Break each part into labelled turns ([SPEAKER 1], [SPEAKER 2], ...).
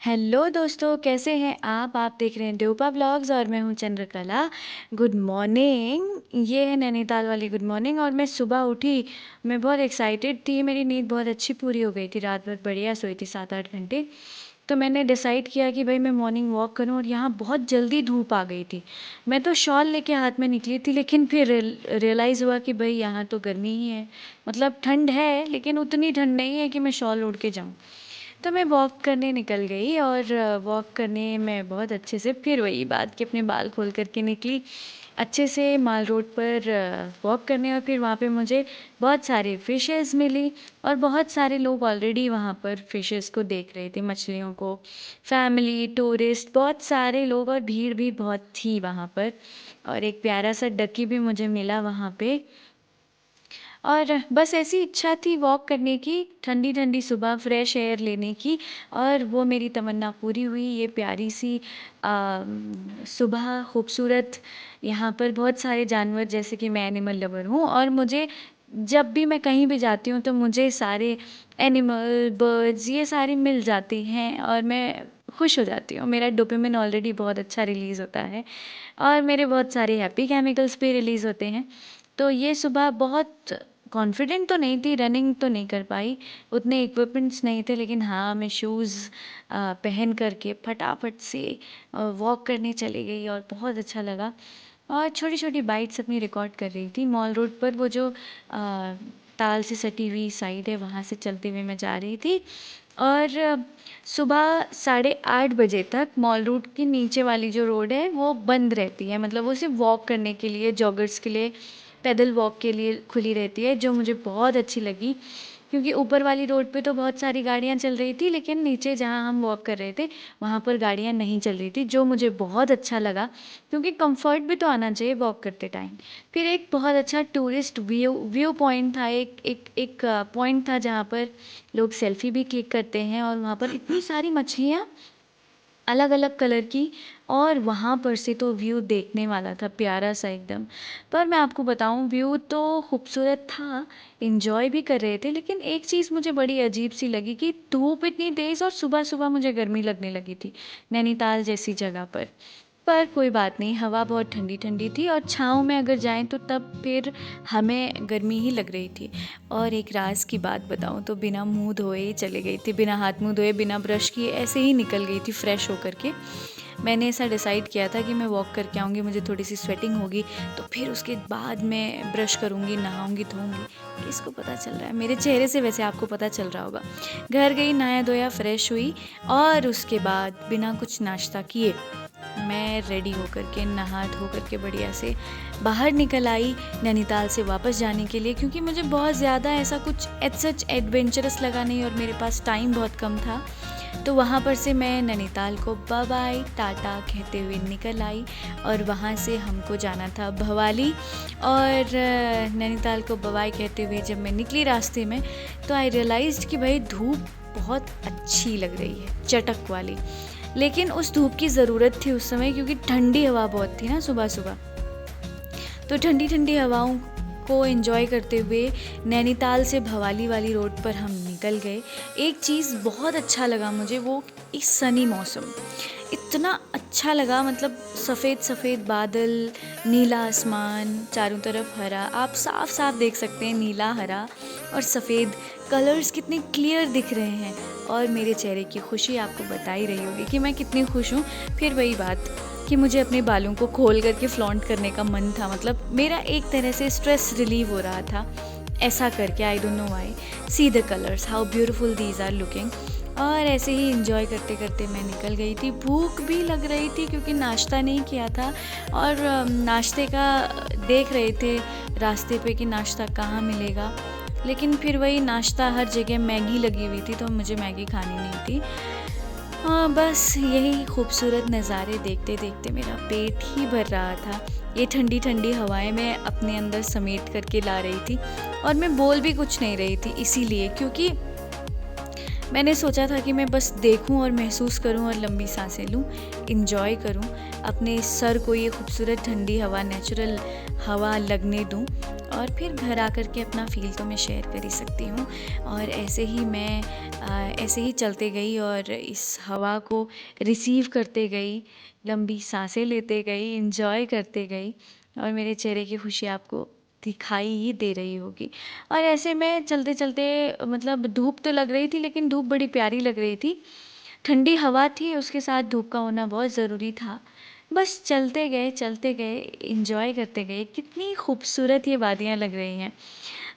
[SPEAKER 1] Hello दोस्तों, कैसे हैं आप देख रहे हैं ड्यूपा ब्लॉग्स और मैं हूं चंद्रकला। Good morning. ये है नैनीताल वाली गुड मॉर्निंग। और मैं सुबह उठी, मैं बहुत एक्साइटेड थी। मेरी नींद बहुत अच्छी पूरी हो गई थी, रात भर बढ़िया सोई थी 7-8 घंटे। तो मैंने डिसाइड किया कि भाई मैं मॉर्निंग वॉक करूं। और यहाँ बहुत जल्दी धूप आ गई थी। मैं तो शॉल लेके हाथ में निकली थी, लेकिन फिर रियलाइज़ हुआ कि भाई यहाँ तो गर्मी ही है। मतलब ठंड है, लेकिन उतनी ठंड नहीं है कि मैं शॉल ओढ़ के जाऊँ। तो मैं वॉक करने निकल गई और वॉक करने में बहुत अच्छे से, फिर वही बात कि अपने बाल खोल करके निकली अच्छे से माल रोड पर वॉक करने। और फिर वहाँ पे मुझे बहुत सारे फिशेस मिली और बहुत सारे लोग ऑलरेडी वहाँ पर फिशेस को देख रहे थे, मछलियों को। फैमिली, टूरिस्ट, बहुत सारे लोग और भीड़ भी बहुत थी वहाँ पर। और एक प्यारा सा डकी भी मुझे मिला वहाँ पे। और बस ऐसी इच्छा थी वॉक करने की, ठंडी ठंडी सुबह फ्रेश एयर लेने की। और वो मेरी तमन्ना पूरी हुई। ये प्यारी सी सुबह खूबसूरत। यहाँ पर बहुत सारे जानवर, जैसे कि मैं एनिमल लवर हूँ और मुझे जब भी मैं कहीं भी जाती हूँ तो मुझे सारे एनिमल, बर्ड्स, ये सारे मिल जाते हैं और मैं खुश हो जाती हूँ। मेरा डोपामिन ऑलरेडी बहुत अच्छा रिलीज़ होता है और मेरे बहुत सारे हैप्पी केमिकल्स भी रिलीज़ होते हैं। तो ये सुबह बहुत कॉन्फिडेंट तो नहीं थी, रनिंग तो नहीं कर पाई, उतने इक्विपमेंट्स नहीं थे, लेकिन हाँ मैं शूज़ पहन करके फटाफट से वॉक करने चली गई और बहुत अच्छा लगा। और छोटी छोटी बाइट्स अपनी रिकॉर्ड कर रही थी मॉल रोड पर। वो जो ताल से सटी हुई साइड है, वहाँ से चलते हुए मैं जा रही थी। और सुबह 8:30 बजे तक मॉल रोड की नीचे वाली जो रोड है वो बंद रहती है। मतलब वो सिर्फ वॉक करने के लिए, जॉगर्स के लिए, पैदल वॉक के लिए खुली रहती है, जो मुझे बहुत अच्छी लगी। क्योंकि ऊपर वाली रोड पे तो बहुत सारी गाड़ियाँ चल रही थी, लेकिन नीचे जहाँ हम वॉक कर रहे थे वहाँ पर गाड़ियाँ नहीं चल रही थी, जो मुझे बहुत अच्छा लगा। क्योंकि कंफर्ट भी तो आना चाहिए वॉक करते टाइम। फिर एक बहुत अच्छा टूरिस्ट व्यू पॉइंट था, एक पॉइंट था जहाँ पर लोग सेल्फी भी क्लिक करते हैं। और वहाँ पर इतनी सारी मछलियाँ अलग अलग कलर की, और वहाँ पर से तो व्यू देखने वाला था, प्यारा सा एकदम। पर मैं आपको बताऊँ, व्यू तो खूबसूरत था, इंजॉय भी कर रहे थे, लेकिन एक चीज़ मुझे बड़ी अजीब सी लगी कि धूप इतनी तेज़ और सुबह सुबह मुझे गर्मी लगने लगी थी नैनीताल जैसी जगह पर कोई बात नहीं, हवा बहुत ठंडी ठंडी थी और छाँव में अगर जाएं तो तब फिर हमें गर्मी ही लग रही थी। और एक राज की बात बताऊं तो बिना मुंह धोए ही चले गई थी, बिना हाथ मुंह धोए, बिना ब्रश किए ऐसे ही निकल गई थी फ्रेश होकर के। मैंने ऐसा डिसाइड किया था कि मैं वॉक करके आऊँगी, मुझे थोड़ी सी स्वेटिंग होगी तो फिर उसके बाद मैं ब्रश करूँगी, नहाऊँगी, धोऊँगी। किसको पता चल रहा है मेरे चेहरे से, वैसे आपको पता चल रहा होगा। घर गई, नहाया धोया, फ्रेश हुई और उसके बाद बिना कुछ नाश्ता किए मैं रेडी होकर के, नहा धो करके बढ़िया से बाहर निकल आई नैनीताल से वापस जाने के लिए। क्योंकि मुझे बहुत ज़्यादा ऐसा कुछ सच एडवेंचरस लगा नहीं और मेरे पास टाइम बहुत कम था। तो वहाँ पर से मैं नैनीताल को बाय बाय टाटा कहते हुए निकल आई। और वहाँ से हमको जाना था भवाली। और नैनीताल को बाय बाय कहते हुए जब मैं निकली रास्ते में, तो आई रियलाइज्ड कि भाई धूप बहुत अच्छी लग रही है, चटक वाली। लेकिन उस धूप की ज़रूरत थी उस समय, क्योंकि ठंडी हवा बहुत थी ना सुबह सुबह। तो ठंडी ठंडी हवाओं को एंजॉय करते हुए नैनीताल से भवाली वाली रोड पर हम निकल गए। एक चीज़ बहुत अच्छा लगा मुझे, वो इस सनी मौसम, इतना अच्छा लगा। मतलब सफ़ेद सफ़ेद बादल, नीला आसमान, चारों तरफ हरा, आप साफ साफ देख सकते हैं नीला, हरा और सफ़ेद कलर्स कितने क्लियर दिख रहे हैं। और मेरे चेहरे की खुशी आपको बता ही रही होगी कि मैं कितनी खुश हूँ। फिर वही बात कि मुझे अपने बालों को खोल करके फ्लॉन्ट करने का मन था। मतलब मेरा एक तरह से स्ट्रेस रिलीव हो रहा था ऐसा करके। I don't know why. See the colours, how beautiful these are looking. और ऐसे ही इंजॉय करते करते मैं निकल गई थी। भूख भी लग रही थी क्योंकि नाश्ता नहीं किया था। और नाश्ते का देख रहे थे रास्ते पे कि नाश्ता कहाँ मिलेगा। लेकिन फिर वही नाश्ता, हर जगह मैगी लगी हुई थी, तो मुझे मैगी खानी नहीं थी। हाँ, बस यही खूबसूरत नज़ारे देखते देखते मेरा पेट ही भर रहा था। ये ठंडी ठंडी हवाएं मैं अपने अंदर समेट करके ला रही थी। और मैं बोल भी कुछ नहीं रही थी, इसीलिए क्योंकि मैंने सोचा था कि मैं बस देखूं और महसूस करूं और लंबी सांसें लूं, इंजॉय करूं, अपने सर को ये खूबसूरत ठंडी हवा, नेचुरल हवा लगने दूं। और फिर घर आकर के अपना फ़ील तो मैं शेयर कर ही सकती हूँ। और ऐसे ही मैं ऐसे ही चलते गई और इस हवा को रिसीव करते गई, लंबी सांसें लेते गई, एंजॉय करते गई और मेरे चेहरे की खुशी आपको दिखाई ही दे रही होगी। और ऐसे में चलते चलते मतलब धूप तो लग रही थी, लेकिन धूप बड़ी प्यारी लग रही थी। ठंडी हवा थी, उसके साथ धूप का होना बहुत ज़रूरी था। बस चलते गए, एंजॉय करते गए। कितनी खूबसूरत ये वादियाँ लग रही हैं।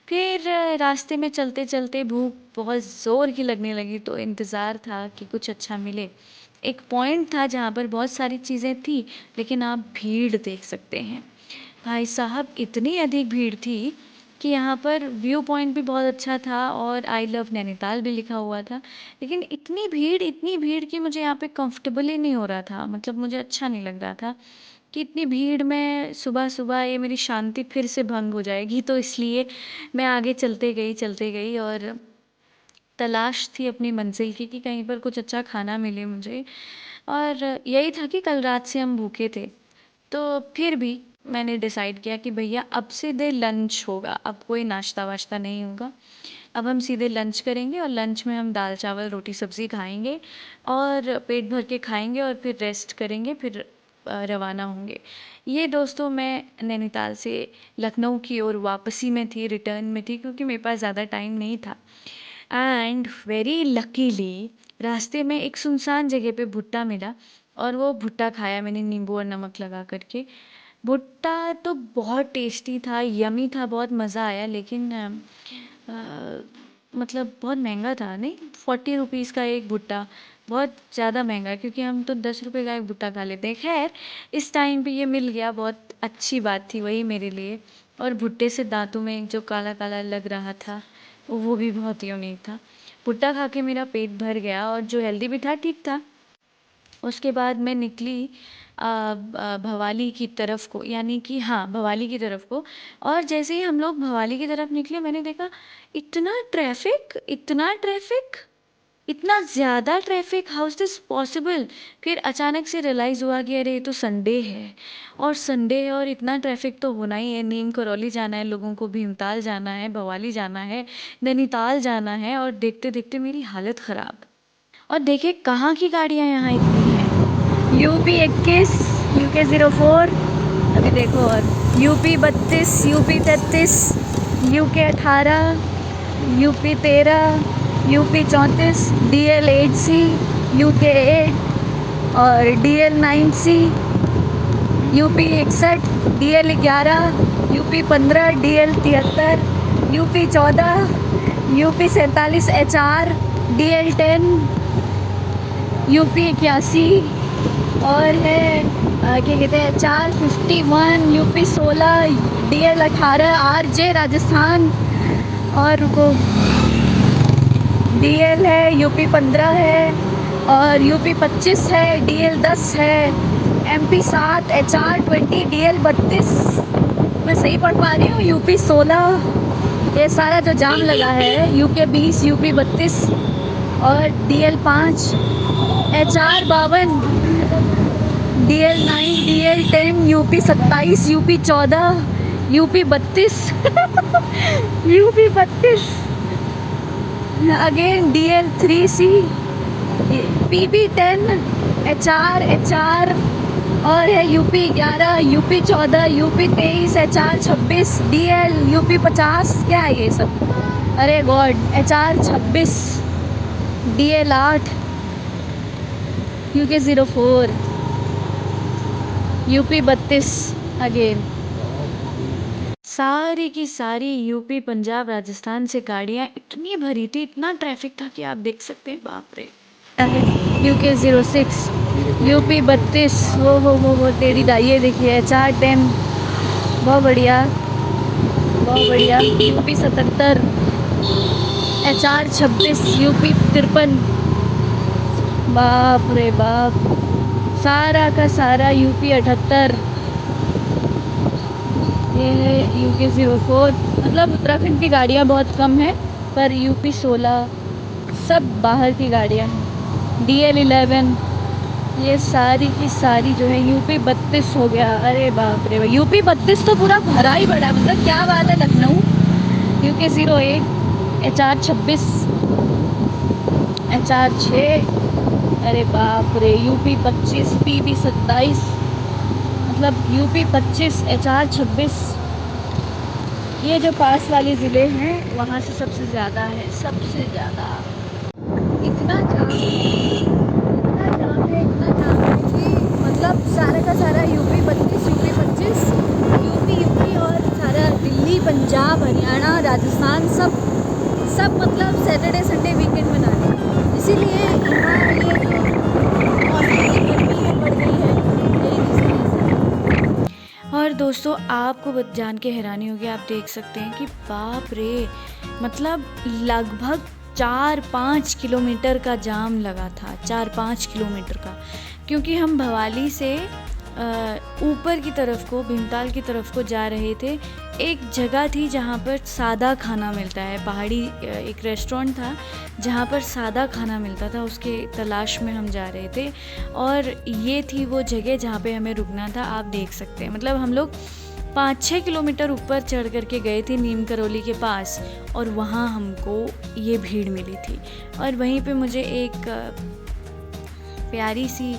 [SPEAKER 1] फिर रास्ते में चलते चलते भूख बहुत ज़ोर की लगने लगी, तो इंतज़ार था कि कुछ अच्छा मिले। एक पॉइंट था जहाँ पर बहुत सारी चीज़ें थी, लेकिन आप भीड़ देख सकते हैं। भाई साहब, इतनी अधिक भीड़ थी कि यहाँ पर व्यू पॉइंट भी बहुत अच्छा था और आई लव नैनीताल भी लिखा हुआ था। लेकिन इतनी भीड़ कि मुझे यहाँ पे कंफर्टेबल ही नहीं हो रहा था, मतलब मुझे अच्छा नहीं लग रहा था कि इतनी भीड़ में सुबह-सुबह ये मेरी शांति फिर से भंग हो जाएगी। तो इसलिए मैं आगे चलते गई और तलाश थी अपनी मंज़िल की कि कहीं पर कुछ अच्छा खाना मिले मुझे। और यही था कि कल रात से हम भूखे थे। तो फिर भी मैंने डिसाइड किया कि भैया अब सीधे लंच होगा, अब कोई नाश्ता-वाश्ता नहीं होगा। अब हम सीधे लंच करेंगे और लंच में हम दाल चावल रोटी सब्ज़ी खाएँगे और पेट भर के खाएँगे और फिर रेस्ट करेंगे, फिर रवाना होंगे। ये दोस्तों मैं नैनीताल से लखनऊ की ओर वापसी में थी, रिटर्न में थी, क्योंकि मेरे पास ज़्यादा टाइम नहीं था। एंड वेरी लकीली रास्ते में एक सुनसान जगह पे भुट्टा मिला और वो भुट्टा खाया मैंने नींबू और नमक लगा करके। भुट्टा तो बहुत टेस्टी था, यमी था, बहुत मज़ा आया, लेकिन मतलब बहुत महंगा था। नहीं, 40 रुपीज़ का एक भुट्टा बहुत ज़्यादा महंगा है, क्योंकि हम तो 10 रुपए का एक भुट्टा खा लेते हैं। खैर, इस टाइम पे ये मिल गया, बहुत अच्छी बात थी वही मेरे लिए। और भुट्टे से दांतों में जो काला काला लग रहा था, वो भी बहुत यूनिक था। भुट्टा खा के मेरा पेट भर गया और जो हेल्दी भी था ठीक था। उसके बाद मैं निकली भवाली की तरफ को, यानी कि हाँ, भवाली की तरफ को। और जैसे ही हम लोग भवाली की तरफ निकले, मैंने देखा इतना ट्रैफिक, इतना ज़्यादा traffic, how is this possible. फिर अचानक से रियलाइज़ हुआ कि अरे ये तो संडे है, और संडे है और इतना ट्रैफिक तो होना ही है। नीम करौली जाना है लोगों को, भीमताल जाना है, भवाली जाना है, नैनीताल जाना है, और देखते देखते मेरी हालत ख़राब। और देखिए कहाँ की गाड़ियाँ यहाँ इतनी हैं। UP 21, UK 04, अभी देखो, और UP 32, UP 33, UK 18, UP 13, UP 34, DL 8C, UK 8 और DL 9C, UP 61, DL 11, UP 15, DL 73, UP 14, UP 47, HR, DL 10, UP 81, और है क्या कहते हैं, HR 51, UP 16, DL 18, RJ Rajasthan, और रुको, DL है, UP 15 है, और UP 25 है, DL 10 है, MP 7, HR 20, DL 32। मैं सही पढ़ पा रही हूँ? UP 16, ये सारा जो जाम लगा है, UK 20, UP 32 और DL 5, HR 52, DL 9, DL 10, UP 27, UP 14, UP 32, UP 32, again DL 3C, PB 10, HR, और है UP 11, UP 14, UP 23, HR 26, DL UP 50। क्या है ये सब? अरे God, HR 26, DL 8, UK 04, UP 32 again. सारी की सारी यूपी पंजाब राजस्थान से गाड़ियाँ इतनी भरी थी, इतना ट्रैफिक था कि आप देख सकते हैं, बाप रे। UK 06, UP 32, वो तेरी दाई, ये देखिए HR 10, बहुत बढ़िया, बहुत बढ़िया। UP 77, HR 26, UP 53, बाप रे बाप, सारा का सारा UP 78, ये है UK 04। मतलब उत्तराखंड की गाड़ियाँ बहुत कम हैं, पर UP 16 सब बाहर की गाड़ियाँ हैं। DL 11, ये सारी की सारी जो है। UP 32 हो गया, अरे बाप रे, UP 32 तो पूरा भरा ही पड़ा, मतलब क्या बात है। लखनऊ, UK 01, HR 26, HR 6, अरे बाप रे, UP 25, PB 27, मतलब UP 25, HR 26, ये जो पास वाले ज़िले हैं वहाँ से सबसे ज़्यादा है, सबसे ज़्यादा। इतना जाम है, इतना जाम है, इतना जाम है कि मतलब सारा का सारा UP 25, UP और सारा दिल्ली, पंजाब, हरियाणा, राजस्थान सब मतलब सैटरडे संडे वीकेंड मना रहे हैं। इसीलिए यहाँ ये जो मौसम की गर्मी है बढ़ गई है, यही रीज़न है। और दोस्तों आपको जान के हैरानी होगी, आप देख सकते हैं कि बाप रे, मतलब लगभग 4-5 किलोमीटर का जाम लगा था, 4-5 किलोमीटर का, क्योंकि हम भवाली से ऊपर की तरफ को, भीमताल की तरफ को जा रहे थे। एक जगह थी जहाँ पर सादा खाना मिलता है, पहाड़ी एक रेस्टोरेंट था जहाँ पर सादा खाना मिलता था, उसके तलाश में हम जा रहे थे। और ये थी वो जगह जहाँ पे हमें रुकना था। आप देख सकते हैं, मतलब हम लोग 5-6 किलोमीटर ऊपर चढ़ करके गए थे नीम करौली के पास, और वहाँ हमको ये भीड़ मिली थी। और वहीं पे मुझे एक प्यारी सी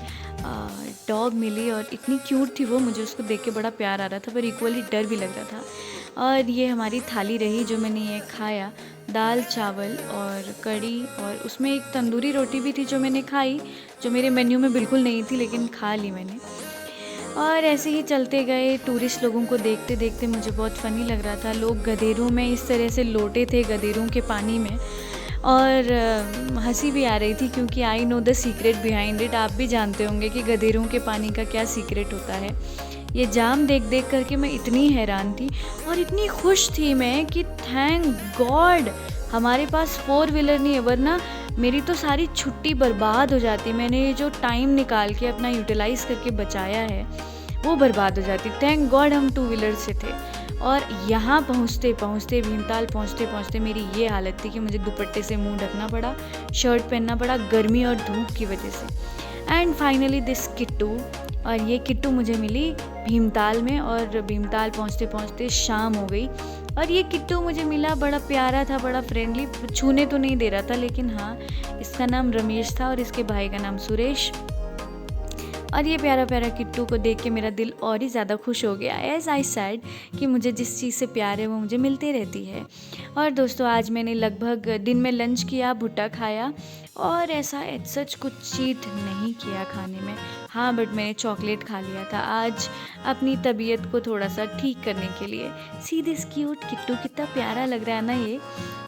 [SPEAKER 1] डॉग मिली, और इतनी क्यूट थी वो, मुझे उसको देख के बड़ा प्यार आ रहा था पर इक्वली डर भी लग रहा था। और ये हमारी थाली रही जो मैंने ये खाया, दाल चावल और कढ़ी, और उसमें एक तंदूरी रोटी भी थी जो मैंने खाई, जो मेरे मेन्यू में बिल्कुल नहीं थी लेकिन खा ली मैंने। और ऐसे ही चलते गए, टूरिस्ट लोगों को देखते देखते मुझे बहुत फ़नी लग रहा था। लोग गधेरों में इस तरह से लोटे थे, गधेरों के पानी में, और हंसी भी आ रही थी क्योंकि I know the secret behind it. आप भी जानते होंगे कि गधेरों के पानी का क्या सीक्रेट होता है। ये जाम देख देख करके मैं इतनी हैरान थी और इतनी खुश थी मैं कि थैंक गॉड हमारे पास 4 व्हीलर नहीं है, वरना मेरी तो सारी छुट्टी बर्बाद हो जाती। मैंने ये जो टाइम निकाल के अपना यूटिलाइज़ करके बचाया है वो बर्बाद हो जाती। थैंक गॉड हम 2 व्हीलर से थे। और यहाँ पहुँचते पहुँचते, भीमताल पहुँचते पहुँचते मेरी ये हालत थी कि मुझे दुपट्टे से मुंह ढकना पड़ा, शर्ट पहनना पड़ा गर्मी और धूप की वजह से। एंड फाइनली दिस किट्टू, और ये किट्टू मुझे मिली भीमताल में, और भीमताल पहुँचते पहुँचते शाम हो गई। और ये किट्टू मुझे मिला, बड़ा प्यारा था, बड़ा फ्रेंडली, छूने तो नहीं दे रहा था, लेकिन हाँ इसका नाम रमेश था और इसके भाई का नाम सुरेश। और ये प्यारा प्यारा किट्टू को देख के मेरा दिल और ही ज़्यादा खुश हो गया। एज आई सैड कि मुझे जिस चीज़ से प्यार है वो मुझे मिलती रहती है। और दोस्तों आज मैंने लगभग दिन में लंच किया, भुट्टा खाया, और ऐसा सच कुछ चीट नहीं किया खाने में। हाँ बट मैंने चॉकलेट खा लिया था आज अपनी तबीयत को थोड़ा सा ठीक करने के लिए। सी दिस क्यूट किट्टू, कितना प्यारा लग रहा है ना ये।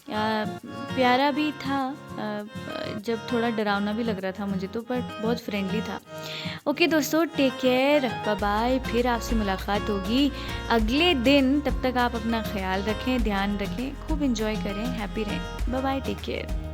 [SPEAKER 1] प्यारा भी था, जब थोड़ा डरावना भी लग रहा था मुझे तो, पर बहुत फ्रेंडली था। ओके दोस्तों, टेक केयर, बाय बाय। फिर आपसे मुलाकात होगी अगले दिन। तब तक आप अपना ख्याल रखें, ध्यान रखें, खूब एंजॉय करें, हैप्पी रहें। Bye bye, take care.